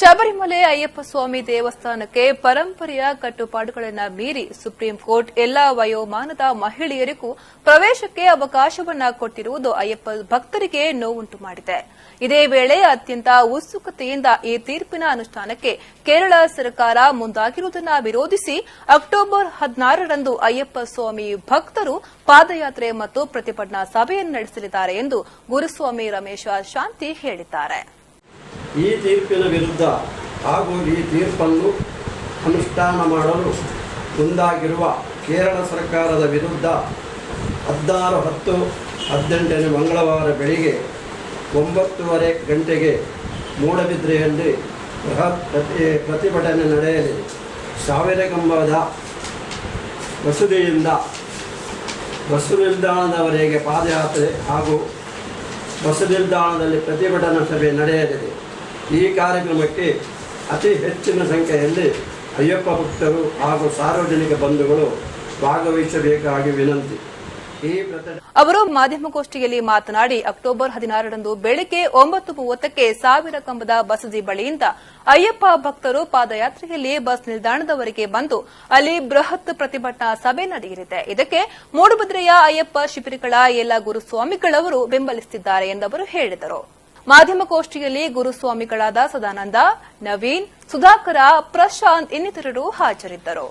ಶಬರಿಮಲೆ ಅಯ್ಯಪ್ಪ ಸ್ವಾಮಿ ದೇವಸ್ಥಾನಕ್ಕೆ ಪರಂಪರೆಯ ಕಟ್ಟುಪಾಡುಗಳನ್ನು ಮೀರಿ ಸುಪ್ರೀಂ ಕೋರ್ಟ್ ಎಲ್ಲಾ ವಯೋಮಾನದ ಮಹಿಳೆಯರಿಗೂ ಪ್ರವೇಶಕ್ಕೆ ಅವಕಾಶವನ್ನ ಕೊಟ್ಟಿರುವುದು ಅಯ್ಯಪ್ಪ ಭಕ್ತರಿಗೆ ನೋವುಂಟು ಮಾಡಿದೆ. ಇದೇ ವೇಳೆ ಅತ್ಯಂತ ಉತ್ಸುಕತೆಯಿಂದ ಈ ತೀರ್ಪಿನ ಅನುಷ್ಠಾನಕ್ಕೆ ಕೇರಳ ಸರ್ಕಾರ ಮುಂದಾಗಿರುವುದನ್ನು ವಿರೋಧಿಸಿ ಅಕ್ಟೋಬರ್ 16ರಂದು ಅಯ್ಯಪ್ಪ ಸ್ವಾಮಿ ಭಕ್ತರು ಪಾದಯಾತ್ರೆ ಮತ್ತು ಪ್ರತಿಭಟನಾ ಸಭೆಯನ್ನು ನಡೆಸಲಿದ್ದಾರೆ ಎಂದು ಗುರುಸ್ವಾಮಿ ರಮೇಶ ಶಾಂತಿ ಹೇಳಿದ್ದಾರೆ. ಈ ತೀರ್ಪಿನ ವಿರುದ್ಧ ಹಾಗೂ ಈ ತೀರ್ಪನ್ನು ಅನುಷ್ಠಾನ ಮಾಡಲು ಮುಂದಾಗಿರುವ ಕೇರಳ ಸರ್ಕಾರದ ವಿರುದ್ಧ 16/10/18 ಮಂಗಳವಾರ ಬೆಳಿಗ್ಗೆ 9:30 ಗಂಟೆಗೆ ಮೂಡಬಿದ್ರೆಯಲ್ಲಿ ಬೃಹತ್ ಪ್ರತಿಭಟನೆ ನಡೆಯಲಿದೆ. ಸಾವಿರಗಂಬದ ಬಸದಿಯಿಂದ ಬಸ್ಸು ನಿಲ್ದಾಣದವರೆಗೆ ಪಾದಯಾತ್ರೆ ಹಾಗೂ ಬಸ್ಸು ನಿಲ್ದಾಣದಲ್ಲಿ ಪ್ರತಿಭಟನಾ ಸಭೆ ನಡೆಯಲಿದೆ. ಈ ಕಾರ್ಯಕ್ರಮಕ್ಕೆ ಅತಿ ಹೆಚ್ಚಿನ ಸಂಖ್ಯೆಯಲ್ಲಿ ಅಯ್ಯಪ್ಪ ಭಕ್ತರು ಹಾಗೂ ಸಾರ್ವಜನಿಕ ಬಂಧುಗಳು ಭಾಗವಹಿಸಬೇಕಾಗಿ ವಿನಂತಿ. ಅವರು ಮಾಧ್ಯಮಗೋಷ್ಠಿಯಲ್ಲಿ ಮಾತನಾಡಿ ಅಕ್ಟೋಬರ್ 16ರಂದು ಬೆಳಗ್ಗೆ 9:30ಕ್ಕೆ ಸಾವಿರಕಂಬದ ಬಸದಿ ಬಳಿಯಿಂದ ಅಯ್ಯಪ್ಪ ಭಕ್ತರು ಪಾದಯಾತ್ರೆಯಲ್ಲಿ ಬಸ್ ನಿಲ್ದಾಣದವರೆಗೆ ಬಂದು ಅಲ್ಲಿ ಬೃಹತ್ ಪ್ರತಿಭಟನಾ ಸಭೆ ನಡೆಯಲಿದೆ. ಇದಕ್ಕೆ ಮೂಡುಬಿದ್ರೆಯ ಅಯ್ಯಪ್ಪ ಶಿಬಿರಗಳ ಎಲ್ಲ ಗುರುಸ್ವಾಮಿಗಳವರು ಬೆಂಬಲಿಸುತ್ತಿದ್ದಾರೆ ಎಂದವರು ಹೇಳಿದರು. ಮಾಧ್ಯಮಗೋಷ್ಠಿಯಲ್ಲಿ ಗುರುಸ್ವಾಮಿಗಳಾದ ಸದಾನಂದ, ನವೀನ್, ಸುಧಾಕರ, ಪ್ರಶಾಂತ್ ಇನ್ನಿತರರು ಹಾಜರಿದ್ದರು.